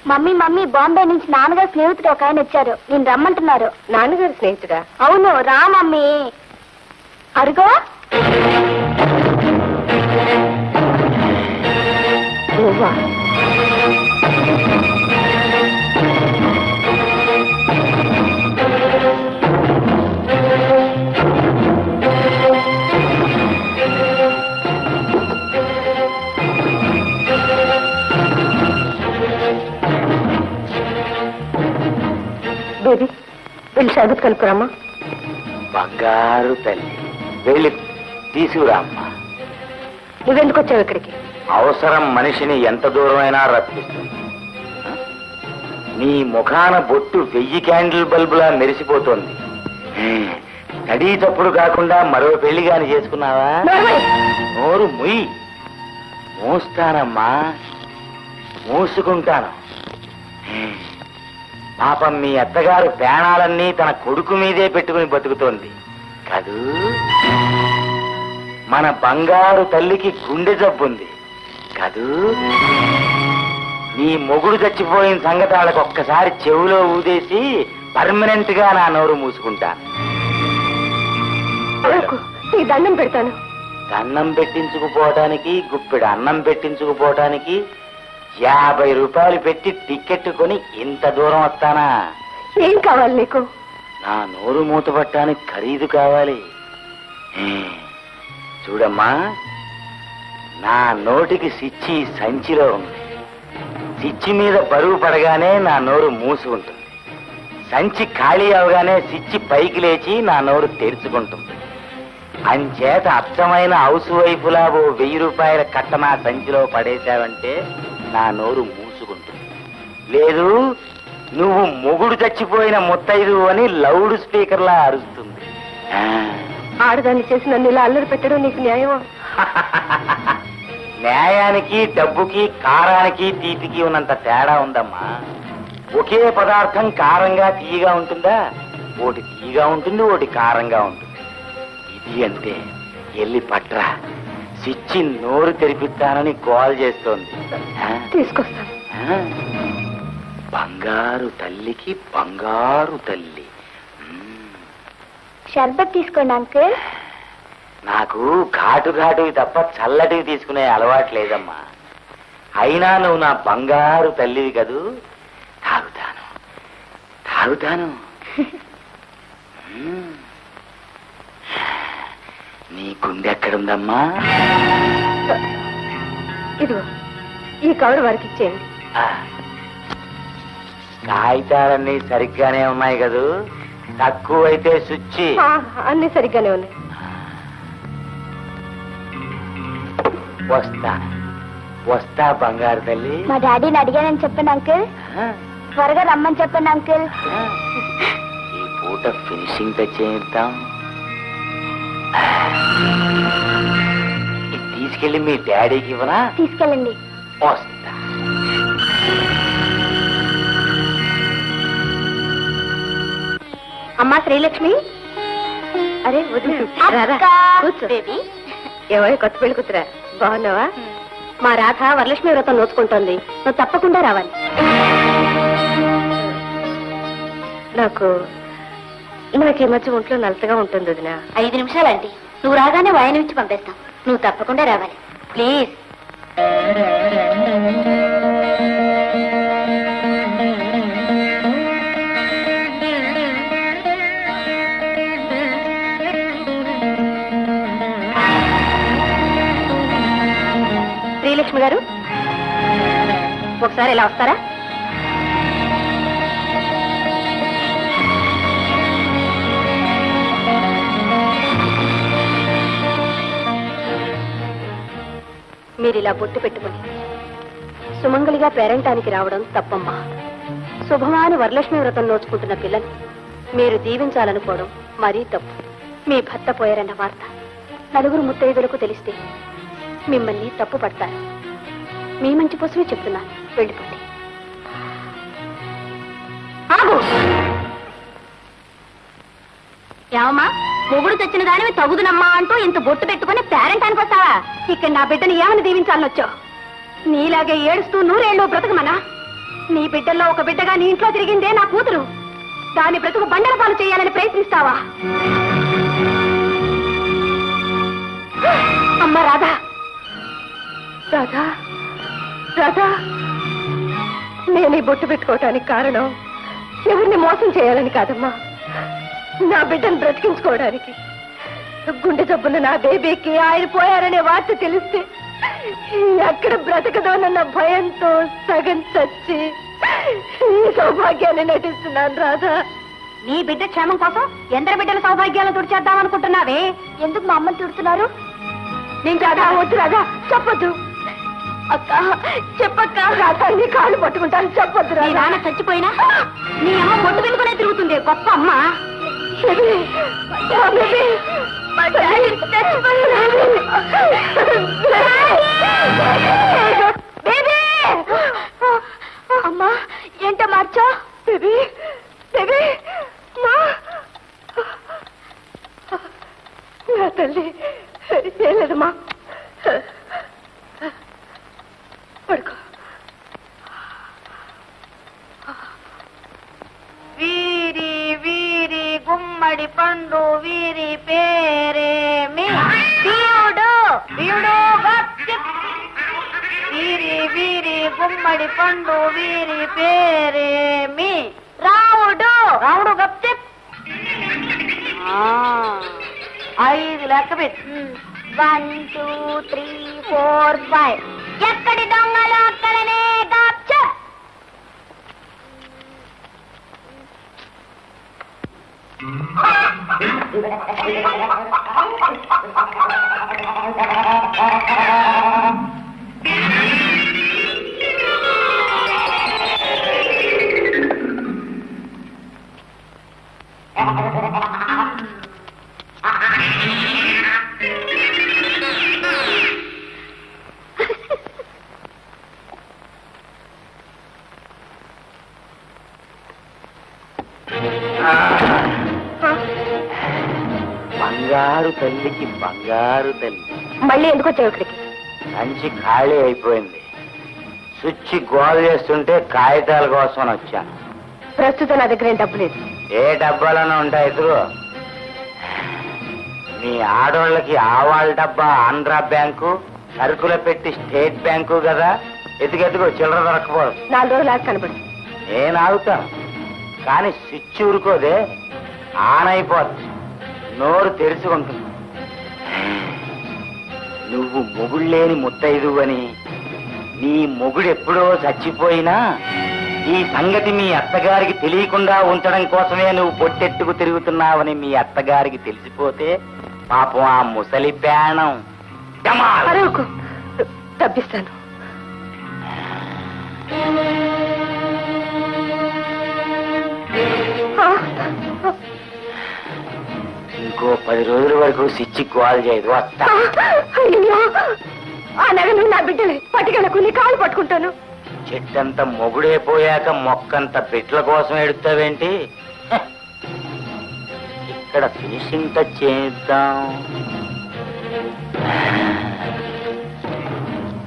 Mummy mummy Bombay నుంచి నాన్నగారు స్నేహితుడు ఒక ఆయన వచ్చారు, నేను రమ్మంటున్నారు. నాన్నగారు స్నేహితుడా? అవును, రా మమ్మీ. అరుగో నువ్వా? బేబీ వెళ్ళి షాదత్ కలుపురామ్మా. బంగారు తల్లి, వెళ్ళి తీసుకురామ్మా. నువ్వెందుకు వచ్చావు ఇక్కడికి? అవసరం మనిషిని ఎంత దూరమైనా రప్పిస్తుంది. నీ ముఖాన బొట్టు 1000 క్యాండిల్ బల్బులా మెరిసిపోతోంది. తడి తప్పుడు కాకుండా మరో పెళ్లి గాని చేసుకున్నావా? నోరు ముయ్యి. మూస్తానమ్మా, మూసుకుంటాను. పాపం మీ అత్తగారు ప్రాణాలన్నీ తన కొడుకు మీదే పెట్టుకుని బతుకుతోంది కదూ. మన బంగారు తల్లికి గుండె జబ్బుంది కదూ. నీ మొగుడు చచ్చిపోయిన సంగతి వాళ్ళకి ఒక్కసారి చెవులో ఊదేసి పర్మనెంట్ గా నా నోరు మూసుకుంటాను. దండం పెడతాను. దండం పెట్టించుకుపోవటానికి, గుప్పెడు అన్నం పెట్టించుకుపోవటానికి 50 రూపాయలు పెట్టి టికెట్ కొని ఇంత దూరం వస్తానా? ఏం కావాలి నీకు? నా నోరు మూతపట్టడానికి ఖరీదు కావాలి. చూడమ్మా, నా నోటికి సిచ్చి సంచిలో ఉంది. సిచ్చి మీద బరువు పడగానే నా నోరు మూసుకుంటుంది. సంచి ఖాళీ అవగానే సిచ్చి పైకి లేచి నా నోరు తెరుచుకుంటుంది. అంచేత అచ్చమైన హౌస్ వైపులా ఓ 1000 రూపాయల కట్ట నా సంచిలో పడేశావంటే నా నోరు మూసుకుంటుంది. లేదు, నువ్వు మొగుడు చచ్చిపోయిన ముత్తైదు అని లౌడ్ స్పీకర్లా అరుస్తుంది. ఆడదాన్ని చేసి నన్ను ఇలా అల్లరి పెట్టడం నీకు న్యాయమా? న్యాయానికి, డబ్బుకి, కారానికి, తీపికి ఉన్నంత తేడా ఉందమ్మా. ఒకే పదార్థం కారంగా తీయగా ఉంటుందా? ఒకటి తీయగా ఉంటుంది, ఒకటి కారంగా ఉంటుంది. ఇది అంతే. ఎల్లి పట్రా. సిచ్చి నోరు తెరిపిస్తానని కాల్ చేస్తోంది. తీసుకొస్తాను. బంగారు తల్లికి బంగారు తల్లి. షర్బత్ తీసుకోండి అంకుల్. నాకు ఘాటు ఘాటువి తప్ప చల్లటివి తీసుకునే అలవాటు లేదమ్మా. అయినా నువ్వు నా బంగారు తల్లివి కదూ. తాగుతాను తాగుతాను. నీ గుండె ఎక్కడుందమ్మా? ఇదిగో ఈ కవర్ వారికి ఇచ్చేయండి. కాగితాలన్నీ సరిగ్గానే ఉన్నాయి కదూ. తక్కువైతే సుచ్చి. అన్ని సరిగ్గానే ఉన్నాయి. వస్తా వస్తా బంగారు తల్లి. మా డాడీని అడిగానని చెప్పండి అంకుల్. త్వరగా రమ్మని చెప్పండి అంకుల్. ఈ పూట ఫినిషింగ్ టచ్ చేద్దాం. తీసుకెళ్ళి మీ డాడీకి ఇవ్వనా? తీసుకెళ్ళండి. వస్తా. అమ్మా శ్రీలక్ష్మి. అరే వదిన, కూర్చో. ఏమో కొత్త పెళ్లి కూతురా, బాగున్నావా? మా రాధ వరలక్ష్మి వ్రతం నోచుకుంటోంది, నువ్వు తప్పకుండా రావాలి. నాకు ఈ మధ్య ఒంట్లో నలతగా ఉంటుంది వదిన. 5 నిమిషాలండి, నువ్వు రాగానే వాయన ఇచ్చి పంపిస్తాం. నువ్వు తప్పకుండా రావాలి ప్లీజ్. శ్రీలక్ష్మి గారు, ఒకసారి ఇలా వస్తారా? మీరిలా బొట్టు పెట్టుకుని సుమంగలిగా పేరంటానికి రావడం తప్పమ్మా. శుభమాని వరలక్ష్మి వ్రతం నోచుకుంటున్న పిల్లని మీరు దీవించాలనుకోవడం మరీ తప్పు. మీ భర్త పోయారన్న వార్త నలుగురు ముత్తైదులకు తెలిస్తే మిమ్మల్ని తప్పు పడతారు. మీ మంచి కోసమే చెప్తున్నాను, వెళ్ళిపోండి. ఆగు! ఏమమ్మా, మొగుడు తెచ్చిన దానివి తగుదునమ్మా అంటూ ఇంత బొట్టు పెట్టుకుని పేరెంటానికి వస్తావా? ఇక్కడ నా బిడ్డని ఏమని దీవించాలని వచ్చావు? నీలాగే ఏడుస్తూ 100 ఏళ్ళు బ్రతకమనా? నీ బిడ్డల్లో ఒక బిడ్డగా నీ ఇంట్లో తిరిగిందే నా కూతురు. దాని బ్రతుకు బండల పాలు చేయాలని ప్రయత్నిస్తావా? అమ్మ రాధా, రాధా, రాధా, నేను ఈ బొట్టు పెట్టుకోవటానికి కారణం ఎవరిని మోసం చేయాలని కాదమ్మా, నా బిడ్డను బ్రతికించుకోవడానికి. గుండె జబ్బున నా బేబీకి ఆయన పోయారనే వార్త తెలిస్తే ఎక్కడ బ్రతకదోనన్న భయంతో సగం చచ్చి ఈ సౌభాగ్యాన్ని నటిస్తున్నాను రాధా. నీ బిడ్డ క్షేమం కోసం ఎందరి బిడ్డల సౌభాగ్యాలను తుడిచేద్దామనుకుంటున్నావే? ఎందుకు మా అమ్మని తిడుతున్నారు? నేను రాధా, వద్దు రాధా, చెప్పొద్దు. అక్క చెప్పక్క, రాధా నీ కాళ్ళు పట్టుకుంటాను, చెప్పొద్దు. నీ నాన్న చచ్చిపోయినా నీ అమ్మ మొట్టు పెట్టుకునే తిరుగుతుంది గొప్ప అమ్మ. అమ్మా ఏంట మార్చా? బేబీ బేబీ నా తల్లి ఏం లేదమ్మా, పడుకో. వీరి వీరి గుమ్మడి పండు వీరి పేరేమి? వీడు వీడు వీరి వీరి గుమ్మడి పండు వీరి పేరేమి? రావుడు రావుడు గప్చిప్. 5 లెక్క పెట్టు. 1 2 3 4 5. ఎక్కడి దొంగలు అక్కడనే గప్చిప్. బంగారు తల్లికి బంగారు తల్లి. మళ్ళీ ఎందుకు వచ్చావు ఇక్కడికి? సంచి ఖాళీ అయిపోయింది. స్విచ్ గోల చేస్తుంటే కాగితాల కోసం వచ్చాను. ప్రస్తుతం నా దగ్గర ఏం డబ్బు లేదు. ఏ డబ్బాలోనే ఉంటాయి ఎదురు. మీ ఆడోళ్ళకి ఆవాళ్ళ డబ్బా ఆంధ్రా బ్యాంకు, సరుకుల పెట్టి స్టేట్ బ్యాంకు కదా. ఎదుగెదుగో చిల్లర దొరకపోదు. 4 రోజులు ఆగి కనబడు. నేను ఆగుతాను కానీ స్విచ్ ఊరుకోదే, ఆన్ అయిపోద్ది. నోరు తెరిచి ఉంటుంది. నువ్వు మొగుళ్ళేని ముత్తైదు అని, నీ మొగుడు ఎప్పుడో చచ్చిపోయినా ఈ సంగతి మీ అత్తగారికి తెలియకుండా ఉంచడం కోసమే నువ్వు పొట్టెట్టుకు తిరుగుతున్నావని మీ అత్తగారికి తెలిసిపోతే పాపం ఆ ముసలి ప్రాణం అరవకు, తప్పిస్తాను. ఇంకో 10 రోజుల వరకు సిచ్చి గోల్ చేయదు. వస్తా. అయ్యో, ఆ నగలు నా బిడ్డలే, పట్టుకెళ్ళకు, నీ కాలు పట్టుకుంటాను. చెట్టంత మొగుడే పోయాక మొక్కంత బిడ్డల కోసం ఎడుతావేంటి? ఇక్కడ ఫినిషింగ్ టచ్ చేద్దాం.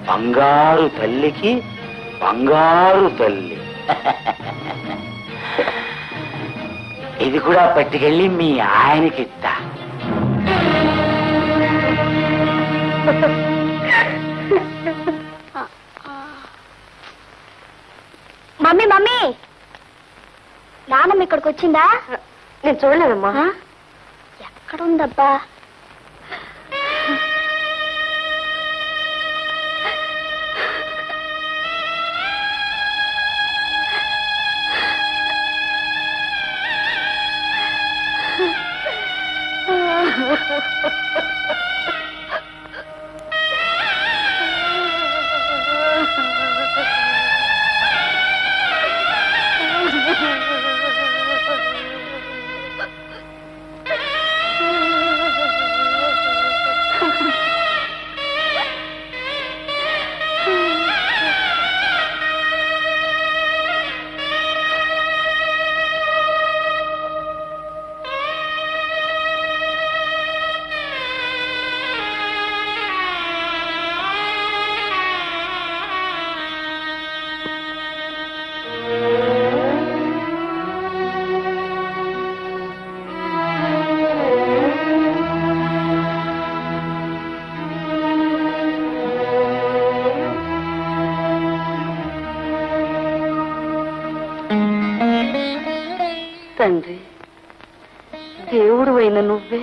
బంగారు తల్లికి బంగారు తల్లి. ఇది కూడా పట్టుకెళ్ళి మీ ఆయనకి ఇస్తా. మమ్మీ మమ్మీ, నాన్నమ్మ ఇక్కడికి వచ్చిందా? నేను చూడలేదమ్మా. ఎక్కడుందబ్బా? తండ్రి, దేవుడు అయిన నువ్వే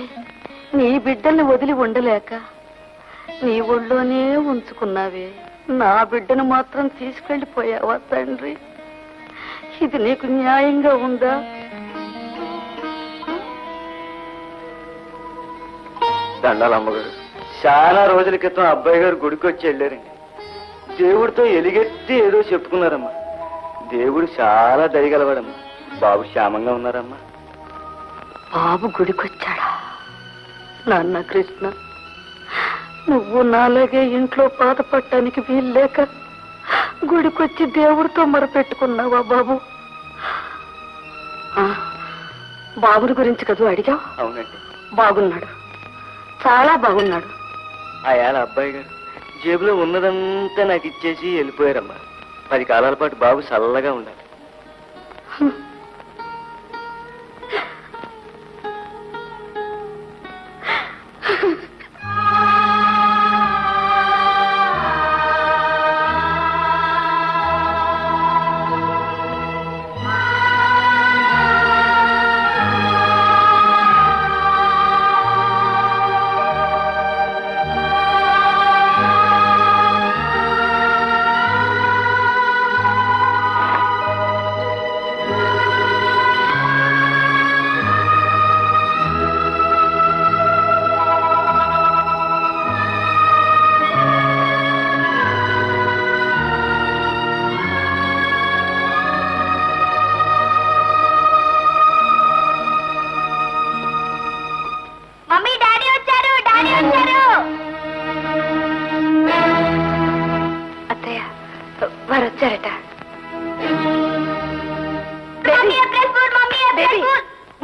నీ బిడ్డల్ని వదిలి ఉండలేక నీ ఒళ్ళోనే ఉంచుకున్నావే, నా బిడ్డను మాత్రం తీసుకెళ్లిపోయావా తండ్రి? ఇది నీకు న్యాయంగా ఉందా? దండాలమ్మగారు, చాలా రోజుల క్రితం అబ్బాయి గారు గుడికి వచ్చి వెళ్ళారండి. దేవుడితో ఎలిగెత్తి ఏదో చెప్పుకున్నారమ్మా. దేవుడు చాలా దయగలవాడమ్మా. బాబు క్షేమంగా ఉన్నారమ్మా. బాబు గుడికొచ్చాడా? నాన్న కృష్ణ, నువ్వు నాలాగే ఇంట్లో బాధపడటానికి వీల్లేక గుడికొచ్చి దేవుడితో మొరపెట్టుకున్నావా బాబు? బాబుని గురించి కదా అడిగా? అవునండి. బాగున్నాడు, చాలా బాగున్నాడు. ఆయాల అబ్బాయి గారు జేబులో ఉన్నదంతా నాకు ఇచ్చేసి వెళ్ళిపోయారమ్మా. 10 కాలాల పాటు బాబు చల్లగా ఉండాలి.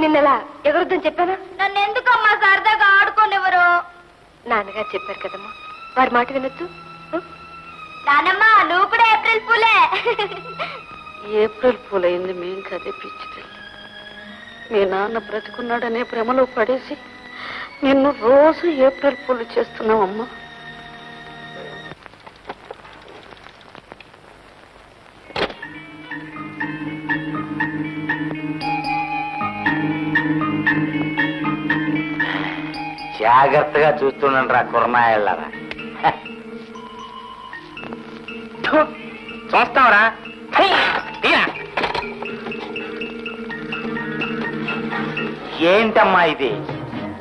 నిన్నలా ఎగరొద్దని చెప్పానా? నన్ను ఎందుకమ్మా సరదాగా ఆడుకోనివ్వరు? నాన్నగారు చెప్పారు కదమ్మా, వారి మాట వినొద్దు. నానమ్మ, నువ్వు కూడా ఏప్రిల్ పూలే. ఏప్రిల్ పూలైంది మేం కదే పిచ్చి తల్లి. మీ నాన్న బ్రతుకున్నాడనే భ్రమలో పడేసి నిన్ను రోజు ఏప్రిల్ పూలు చేస్తున్నావమ్మా. జాగ్రత్తగా చూస్తుండండి రా కుర్మాయళ్ళరా. చూస్తావరా? ఏంటమ్మా ఇది?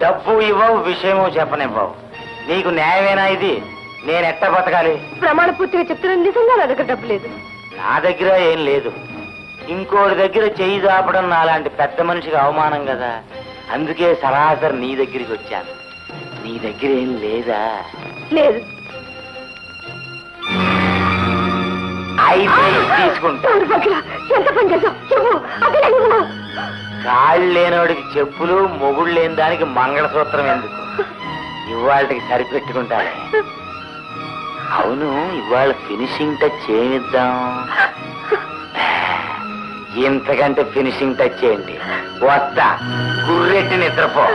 డబ్బు ఇవ్వవు, విషయమో చెప్పనివ్వవు. నీకు న్యాయమేనా ఇది? నేను ఎట్ట బతకాలి? ప్రమాణ పూర్తిగా చెప్తున్నాను, నిజంగా నా దగ్గర డబ్బు లేదు. నా దగ్గర ఏం లేదు. ఇంకోటి దగ్గర చెయ్యి దాపడం నాలాంటి పెద్ద మనిషికి అవమానం కదా. అందుకే సరాసరి నీ దగ్గరికి వచ్చాను. నీ దగ్గర ఏం లేదా? లేదు. అయితే తీసుకుంటా. ఎంత పని చేసావు? కాళ్ళు లేనోడికి చెప్పులు, మొగుళ్ళు లేని దానికి మంగళసూత్రం ఎందుకు? ఇవాళకి సరిపెట్టుకుంటానే. అవును, ఇవాళ ఫినిషింగ్ టచ్ ఏమిద్దాం? ఇంతకంటే ఫినిషింగ్ టచ్ చేయండి. వస్తా, గుర్రెట్టి నిద్రపో.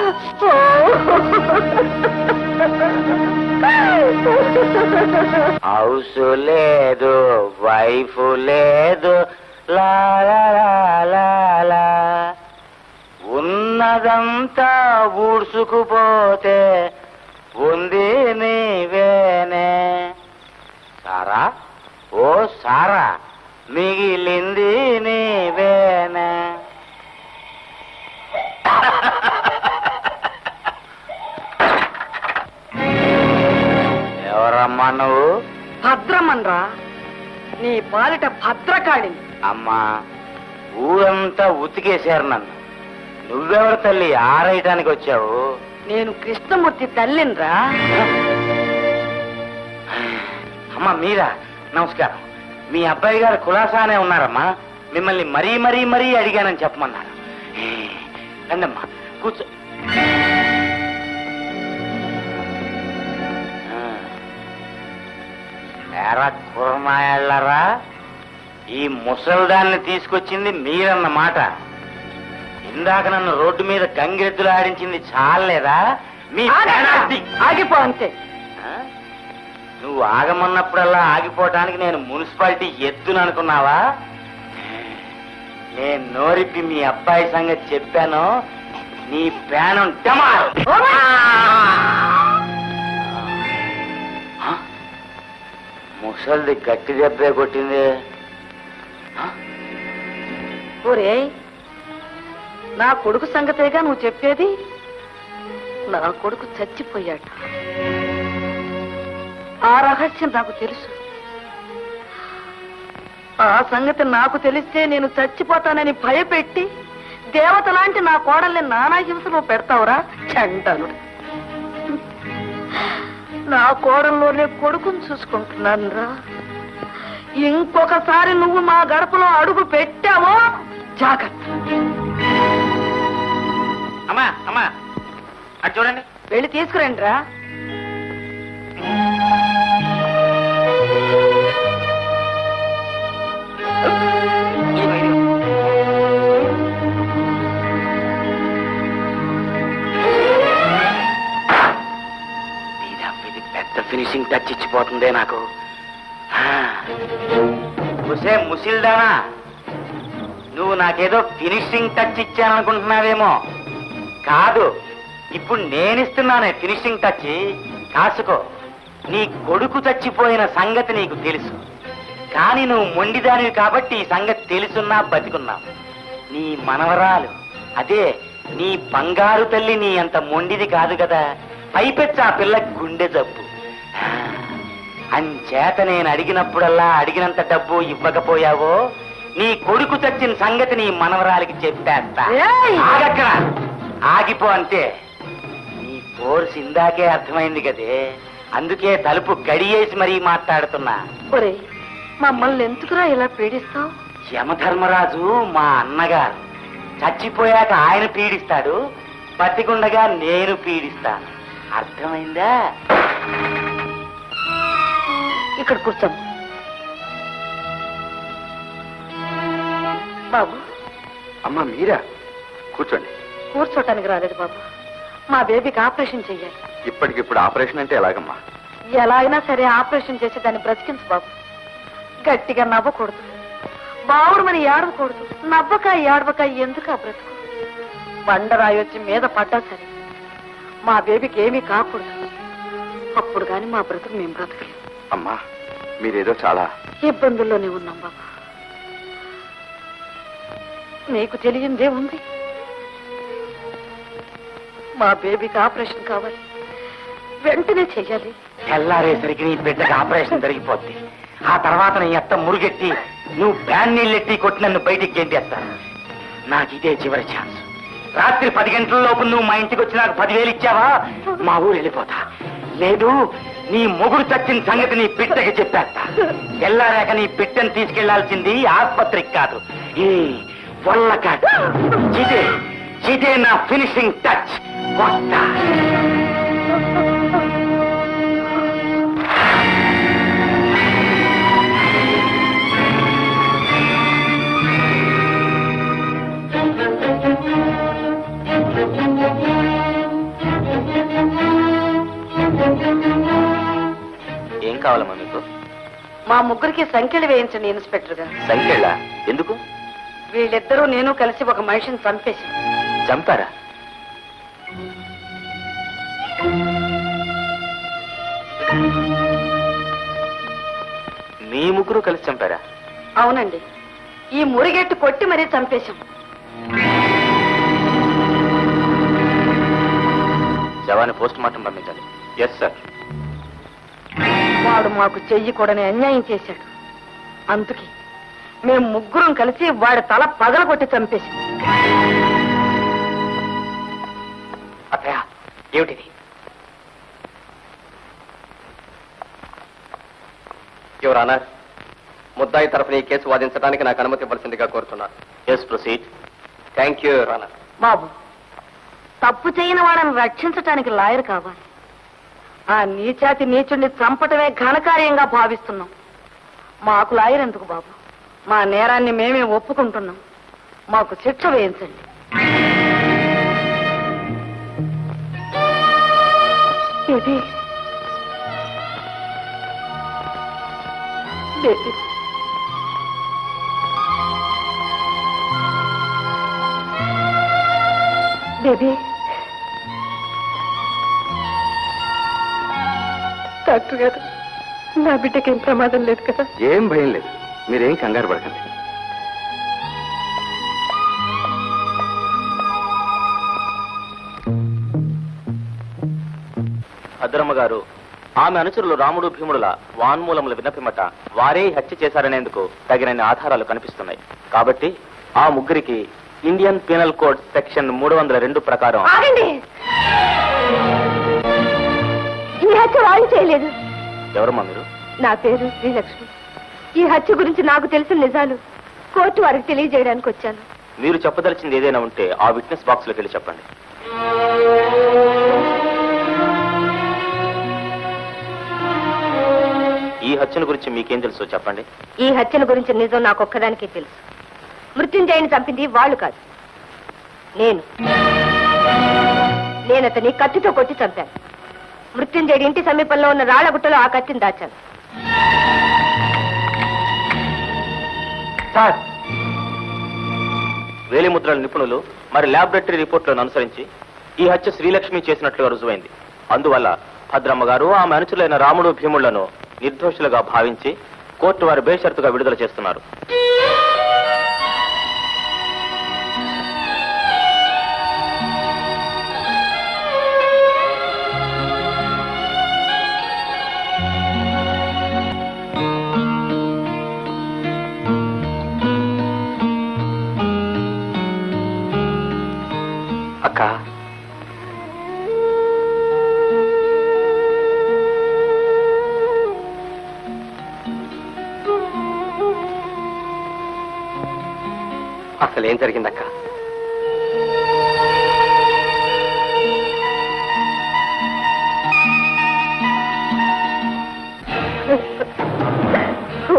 హౌస్ లేదు, వైఫ్ లేదు, లాలా ఉన్నదంతా ఊడ్చుకుపోతే ఉంది నీవేనే. సారా, ఓ సారా, మిగిలింది నీవేనే. ఎవరమ్మా నువ్వు? భద్రమన్రా, నీ పాలిట భద్రకాళి. అమ్మా, ఊరంతా ఉతికేశారు నన్ను. నువ్వెవరు తల్లి ఆరేయటానికి వచ్చావు? నేను కృష్ణమూర్తి తల్లిన్రా. అమ్మా మీరా? నమస్కారం. మీ అబ్బాయి గారు కులాసానే ఉన్నారమ్మా. మిమ్మల్ని మరీ మరీ మరీ అడిగానని చెప్పమన్నారు. రండమ్మా, కూర్చో. ఎరా కుర్మాయళ్ళరా, ఈ ముసల్దాన్ని తీసుకొచ్చింది మీరన్నమాట. ఇందాక నన్ను రోడ్డు మీద గంగిరెద్దులు ఆడించింది చాలేదా? మీ ఆగిపో అంతే. నువ్వు ఆగమన్నప్పుడల్లా ఆగిపోవటానికి నేను మున్సిపాలిటీ ఎత్తును అనుకున్నావా? నేను నోరిప్పి మీ అబ్బాయి సంగతి చెప్పాను, నీ ప్రాణం డమారు. ముసలిది గట్టి దెబ్బే కొట్టింది. ఒరే, నా కొడుకు సంగతేగా నువ్వు చెప్పేది? నా కొడుకు చచ్చిపోయాడు. ఆ రహస్యం నాకు తెలుసు. ఆ సంగతి నాకు తెలిస్తే నేను చచ్చిపోతానని భయపెట్టి దేవత లాంటి నా కోడల్ని నానా హింసలో పెడతావురా చంటను. నా కోడల్లోనే కొడుకుని చూసుకుంటున్నాను రా. ఇంకొకసారి నువ్వు మా గడపలో అడుగు పెట్టావో జాగ్రత్త. అమ్మా అమ్మా అటు చూడండి. వెళ్ళి తీసుకురండి రా. ఇది పెద్ద ఫినిషింగ్ టచ్ ఇచ్చిపోతుందే నాకు. ముసిల్దానా, నువ్వు నాకేదో ఫినిషింగ్ టచ్ ఇచ్చాననుకుంటున్నావేమో. కాదు, ఇప్పుడు నేనిస్తున్నానే ఫినిషింగ్ టచ్. కాసుకో. నీ కొడుకు చచ్చిపోయిన సంగతి నీకు తెలుసు, కానీ నువ్వు మొండిదానివి కాబట్టి ఈ సంగతి తెలుసున్నా బతికున్నావు. నీ మనవరాలు, అదే నీ బంగారు తల్లి, నీ అంత మొండిది కాదు కదా. పైపెచ్చ ఆ పిల్ల గుండె జబ్బు. అంచేత నేను అడిగినప్పుడల్లా అడిగినంత డబ్బు ఇవ్వకపోయావో నీ కొడుకు చచ్చిన సంగతి నీ మనవరాలికి చెప్పేస్తా. ఆగక్కడ, ఆగిపో అంతే. నీ ఫోర్స్ ఇందాకే అర్థమైంది కదే, అందుకే తలుపు గడియేసి మరీ మాట్లాడుతున్నా. మమ్మల్ని ఎందుకురా ఇలా పీడిస్తావు? యమధర్మరాజు మా అన్నగారు. చచ్చిపోయాక ఆయన పీడిస్తాడు, బతికుండగా నేను పీడిస్తాను. అర్థమైందా? ఇక్కడ కూర్చోం బాబు. అమ్మా మీరా? కూర్చోండి. కూర్చోటానికి రాలేదు బాబు, మా బేబీకి ఆపరేషన్ చెయ్యాలి. ఇప్పటికిప్పుడు ఆపరేషన్ అంటే ఎలాగమ్మా? ఎలా అయినా సరే ఆపరేషన్ చేసి దాన్ని బ్రతికించు బాబు. గట్టిగా నవ్వకూడదు, బావుడు మరి ఏడవకూడదు. నవ్వక ఏడవక ఎందుకు ఆ బ్రతుకు? బండరాయి వచ్చి మీద పడ్డా సరే మా బేబీకి ఏమీ కాకూడదు. అప్పుడు గాని మా బ్రతుకు మేము బ్రతకలేము. అమ్మా మీరేదో చాలా ఇబ్బందుల్లోనే ఉన్నాం బాబు. నీకు తెలియందే ఉంది. మా బేబీకి ఆపరేషన్ కావాలి, వెంటనే చెయ్యాలి. తెల్లారేసరికి నీ బిడ్డకి ఆపరేషన్ జరిగిపోద్ది. ఆ తర్వాత నీ అత్త మురుగెట్టి నువ్వు బ్యాన్ నీళ్ళెట్టి కొట్టి నన్ను బయటికి గెంటేస్తాను. నాకు ఇదే చివరి ఛాన్స్. రాత్రి 10 గంటల లోపు నువ్వు మా ఇంటికి వచ్చి నాకు 10,000 ఇచ్చావా మా ఊరు వెళ్ళిపోతా. లేదు, నీ మొగుడు చచ్చిన సంగతి నీ బిడ్డకి చెప్పేస్తా. తెల్లారాక నీ బిడ్డను తీసుకెళ్లాల్సింది ఆసుపత్రికి కాదు, ఈ వల్లకాట్. ఇదే నా ఫినిషింగ్ టచ్. కొత్త ఏం కావాలమ్మా మీకు? మా ముగ్గురికి సంఖ్యలు వేయించండి ఇన్స్పెక్టర్ గారు. సంఖ్యలా? ఎందుకు? వీళ్ళిద్దరూ నేను కలిసి ఒక మనిషిని చంపేసి. చంపారా? మీ ముగ్గురు కలిసి చంపారా? అవునండి, ఈ మురిగెట్టు కొట్టి మరీ చంపేశాం. శవాన్ని పోస్ట్ మార్టం పంపించాలి. Yes sir. వాడు మాకు చెయ్యకూడని అన్యాయం చేశాడు. అందుకే మేము ముగ్గురం కలిసి వాడి తల పగలగొట్టి చంపేశాం. అత్తయ్య, ఏమిటిది? యువర్ ఆనర్, ముద్దాయి తరఫున ఈ కేసు వాదించడానికి నాకు అనుమతి ఇవ్వాల్సిందిగా కోరుతున్నాను. Yes, proceed. Thank you your honour. బాబు, తప్పు చేయని వాళ్ళని రక్షించటానికి లాయర్ కావాలి. ఆ నీచాతి నీచుడిని చంపటమే ఘనకార్యంగా భావిస్తున్నాం. మాకు లాయర్ ఎందుకు బాబు? మా నేరాన్ని మేమే ఒప్పుకుంటున్నాం. మాకు శిక్ష వేయించండి. ఇది బేబీ, డాక్టర్ గారు, నా బిడ్డకి ఏం ప్రమాదం లేదు కదా? ఏం భయం లేదు, మీరేం కంగారు పడకండి. భద్రమ్మ గారు, ఆమె అనుచరులు రాముడు భీముడుల వాన్మూలముల విన్నపిమట వారే హత్య చేశారనేందుకు తగినన్ని ఆధారాలు కనిపిస్తున్నాయి. కాబట్టి ఆ ముగ్గురికి ఇండియన్ పీనల్ కోడ్ సెక్షన్ 302 ప్రకారం. ఆగండి! ఈ హత్య వాళ్ళు చేయలేదు. ఎవరమ్మా మీరు? నా పేరు శ్రీలక్ష్మి. ఈ హత్య గురించి నాకు తెలిసిన నిజాలు కోర్టు వారికి తెలియజేయడానికి వచ్చాను. మీరు చెప్పదలిచింది ఏదైనా ఉంటే ఆ విట్నెస్ బాక్స్ లోకి వెళ్ళి చెప్పండి. ఈ హత్యను గురించి మీకేం తెలుసో చెప్పండి. ఈ హత్యను గురించి నిజం నాకు ఒక్కదానికే తెలుసు. మృత్యుంజయని చంపింది వాళ్ళు కాదు, నేను అతని కత్తితో కొట్టి చంపాను. మృత్యుంజయుడి ఇంటి సమీపంలో ఉన్న రాళ్లగుట్టలో ఆ కత్తిని దాచాను. సార్, వేలిముద్రల నిపుణులు మరి ల్యాబొరేటరీ రిపోర్ట్లను అనుసరించి ఈ హత్య శ్రీలక్ష్మి చేసినట్లుగా రుజువైంది. అందువల్ల భద్రమ్మ గారు ఆమె అనుచరులైన రాముడు భీముళ్లను నిర్దోషులుగా భావించి కోర్టు వారు బేషరతుగా విడుదల చేస్తున్నారు. అక్క, అసలు ఏం జరిగిందక్క?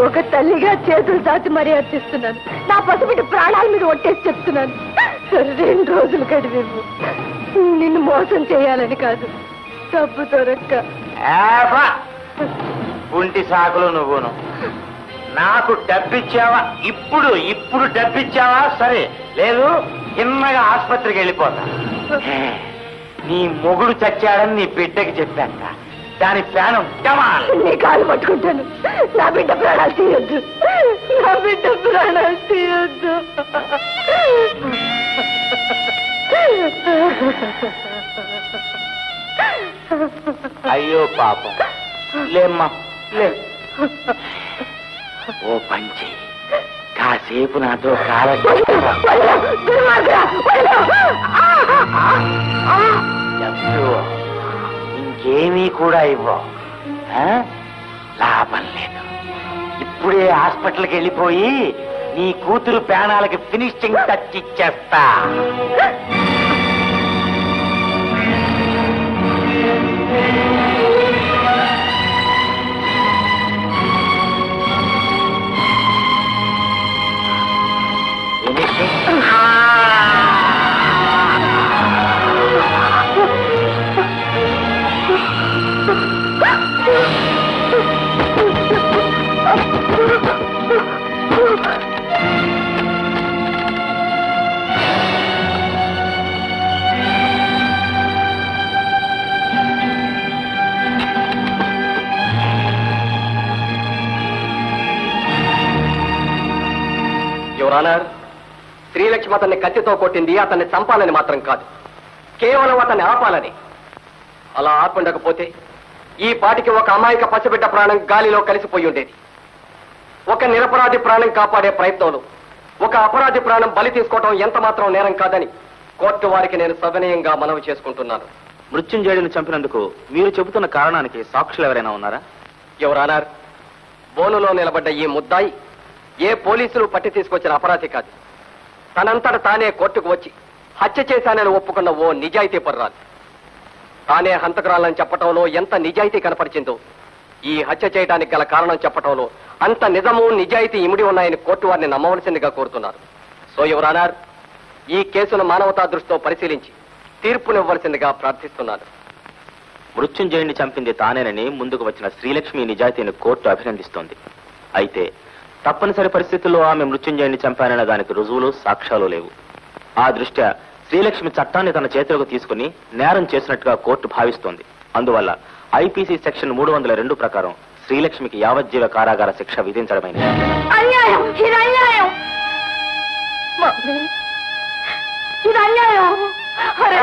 ఒక తల్లిగా చేతులు దాచి మరీ అర్చిస్తున్నాను. నా పసిబిడ్డ ప్రాణాల మీద ఒట్టేసి చెప్తున్నాను. 2 రోజులు గడివేము. నిన్ను మోసం చేయాలని కాదు, డబ్బు దొరక్క. కుంటి సాకులు నువ్వును. నాకు డబ్బిచ్చావా? ఇప్పుడు డబ్బిచ్చావా? సరే, లేదు చిన్నగా ఆసుపత్రికి వెళ్ళిపోతా. నీ మొగుడు చచ్చాడని నీ బిడ్డకి చెప్పాక దాని ప్రాణం నీ కాలు పట్టుకుంటాను. నా బిడ్డ ప్రాణాలు తీయొద్దు, నా బిడ్డ ప్రాణాలు తీయొద్దు. అయ్యో పాపం, లేమ్మా లే. ఓ పంచి, కాసేపు నాతో ఇంకేమీ కూడా ఇవ్వవు. లాభం లేదు. ఇప్పుడే హాస్పిటల్కి వెళ్ళిపోయి నీ కూతురు ప్రాణాలకి ఫినిషింగ్ టచ్ ఇచ్చేస్తా. యువరానర్, శ్రీలక్ష్మి అతన్ని కత్తితో కొట్టింది అతన్ని చంపాలని మాత్రం కాదు, కేవలం అతన్ని ఆపాలని. అలా ఆపుండకపోతే ఈ పాటికి ఒక అమాయక పసిబిడ్డ ప్రాణం గాలిలో కలిసిపోయి ఉండేది. ఒక నిరపరాధి ప్రాణం కాపాడే ప్రయత్నంలో ఒక అపరాధి ప్రాణం బలి తీసుకోవడం ఎంత మాత్రం నేరం కాదని కోర్టు వారికి నేను సవినయంగా మనవి చేసుకుంటున్నాను. మృత్యుంజయుడిని చంపినందుకు మీరు చెబుతున్న కారణానికి సాక్షులు ఎవరైనా ఉన్నారా? యువరానర్, బోనులో నిలబడ్డ ఈ ముద్దాయి ఏ పోలీసులు పట్టి తీసుకొచ్చిన అపరాధి కాదు. తనంతట తానే కోర్టుకు వచ్చి హత్య చేశానని ఒప్పుకున్న ఓ నిజాయితీ పర్రాలు. తానే హంతకురాలని చెప్పటంలో ఎంత నిజాయితీ కనపరిచిందో ఈ హత్య చేయడానికి గల కారణం చెప్పటంలో అంత నిజము నిజాయితీ ఇమిడి ఉన్నాయని కోర్టు వారిని నమ్మవలసిందిగా కోరుతున్నారు. సో యువరానర్, ఈ కేసును మానవతా దృష్టితో పరిశీలించి తీర్పునివ్వవలసిందిగా ప్రార్థిస్తున్నాను. మృత్యుంజయుడిని చంపింది తానేనని ముందుకు వచ్చిన శ్రీలక్ష్మి నిజాయితీని కోర్టు అభినందిస్తోంది. అయితే తప్పనిసరి పరిస్థితుల్లో ఆమె మృత్యుంజయుడిని చంపానన్న దానికి రుజువులు సాక్ష్యాలు లేవు. ఆ దృష్ట్యా శ్రీలక్ష్మి చట్టాన్ని తన చేతిలోకి తీసుకుని నేరం చేసినట్టుగా కోర్టు భావిస్తోంది. అందువల్ల ఐపీసీ సెక్షన్ 302 ప్రకారం శ్రీలక్ష్మికి యావజ్జీవ కారాగార శిక్ష విధించడమైనది. అన్యాయం, ఇది అన్యాయం. మమ్మీ, ఇది అన్యాయం. అరే,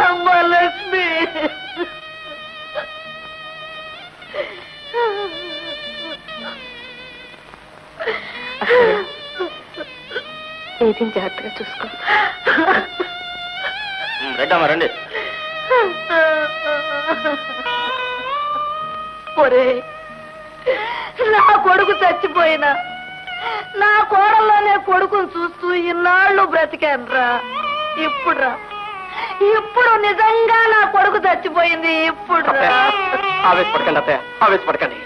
అమ్మ లక్ష్మి, ఏది జాగ్రత్తగా చూసుకో. రెడ్డమ్మా రండి. ఒరే, నా కొడుకు చచ్చిపోయినా నా కోడల్లోనే కొడుకుని చూస్తూ ఇన్నాళ్ళు బ్రతికానురా. ఇప్పుడు నిజంగా నా కొడుకు చచ్చిపోయింది. ఇప్పుడు ఆవేశపడకండి అత్తయ్య, ఆవేశపడకండి.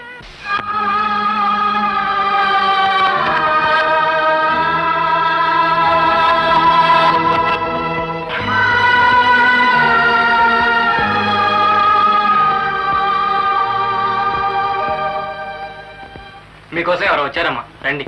మీకోసం ఎవరు వచ్చారమ్మా, రండి.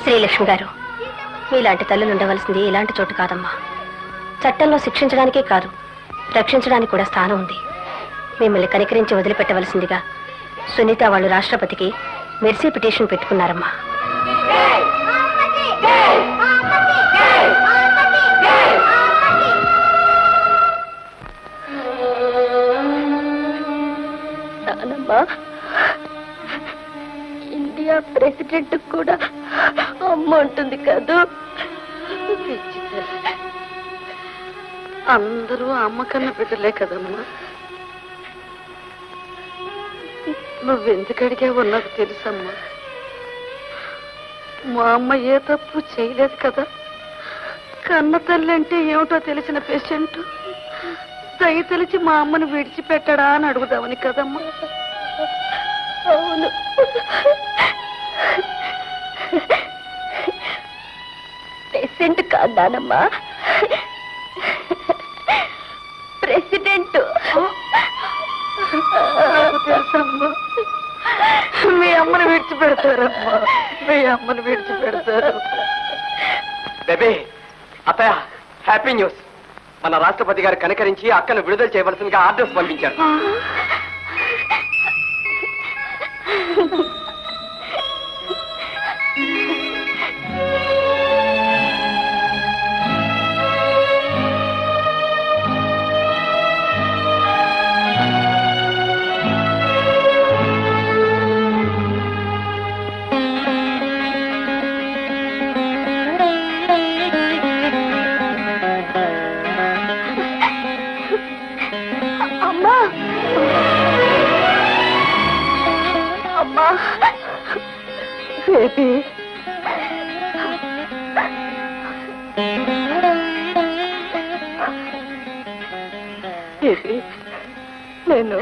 శ్రీలక్ష్మి గారు, మీలాంటి తల్లులు ఉండవలసింది ఇలాంటి చోటు కాదమ్మా. చట్టంలో శిక్షించడానికే కాదు, రక్షించడానికి కూడా స్థానం ఉంది. మిమ్మల్ని కనికరించి వదిలిపెట్టవలసిందిగా సునీత వాళ్ళు రాష్ట్రపతికి మెర్సీ పిటిషన్ పెట్టుకున్నారమ్మా. ఇండియా ప్రెసిడెంట్ కూడా అమ్మ ఉంటుంది కదూ. అందరూ అమ్మ కన్నా బిడ్డలే కదమ్మా. నువ్వెందుకు అడిగావో నాకు తెలుసమ్మా. మా అమ్మ ఏ తప్పు చేయలేదు కదా. కన్న తల్లి అంటే ఏమిటో తెలిసిన పేషెంట్ దయ తెలిసి మా అమ్మను విడిచిపెట్టడా అని అడుగుదామని కదమ్మా. అవును, పేషెంట్ కాదానమ్మా, ప్రెసిడెంట్. తెలుసమ్మా, మీ అమ్మను విడిచిపెడతారమ్మా, మీ అమ్మను విడిచిపెడతారు. బేబీ, అత్తయ్య, హ్యాపీ న్యూస్. మన రాష్ట్రపతి గారు కనికరించి అక్కను విడుదల చేయవలసిందిగా ఆర్డర్స్ పంపించారు. బేబీ, నేను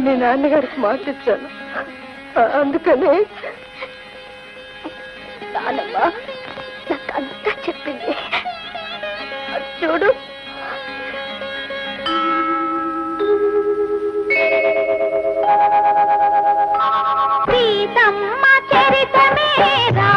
మీ నాన్నగారికి మాట ఇచ్చాను. అందుకని నాన్నమ్మ నాకంతా చెప్పింది. చూడు, సీతమ్మ చరితమే రా.